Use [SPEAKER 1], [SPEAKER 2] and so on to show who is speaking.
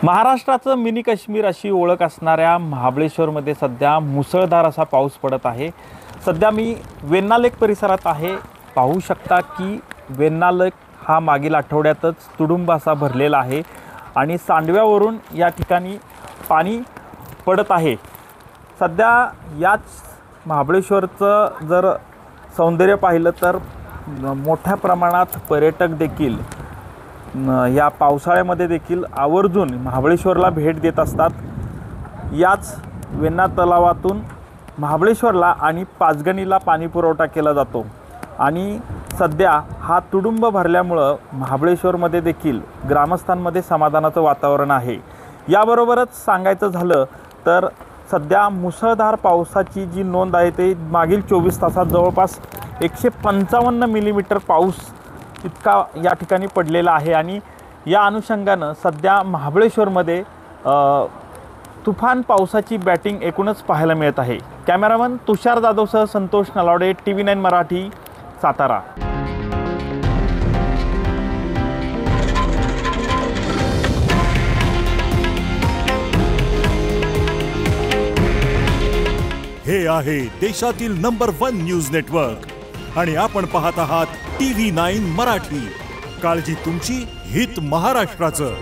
[SPEAKER 1] महाराष्ट्राचं मिनी काश्मीर अशी ओळख असणाऱ्या महाबळेश्वरमध्ये सध्या मुसळधार असा पाऊस पडत आहे। सध्या मी वेण्णा लेक परिसरात आहे। पाहू शकता की वेण्णा लेक हा मागील आठवड्यातच तुडुंब असा भरलेला आहे आणि सांडव्यावरून या ठिकाणी पाणी पडत आहे। सध्या याच महाबळेश्वरचं जर सौंदर्य पाहिलं तर मोठ्या प्रमाणात पर्यटक देखील या पावसाळ्यामध्ये देखील आवर्जून महाबळेश्वरला भेट देत असतात। याच वेण्णा तलावातून महाबळेश्वरला आणि पाचगणीला पाणी पुरवठा केला जातो आणि सध्या हा तुडुंब भरल्यामुळं महाबळेश्वरमध्ये देखील ग्रामस्थांमध्ये समाधानाचं वातावरण आहे। याबरोबरच सांगायचं झालं तर सध्या मुसळधार पावसाची जी नोंद आहे ते मागील 24 तासात जवळपास 155 मिलीमीटर पाऊस इतका या ठिकाणी पडलेला आहे आणि या अनुषंगानं सध्या महाबळेश्वरमध्ये तुफान पावसाची बॅटिंग एकूणच पाहायला मिळत आहे। कॅमेरामन तुषार जाधवसह संतोष नलावडे, TV9 मराठी, सातारा।
[SPEAKER 2] हे आहे देशातील नंबर 1 न्यूज नेटवर्क आणि आपण पाहत आहात TV9 मराठी। काळजी तुमची, हित महाराष्ट्राचं।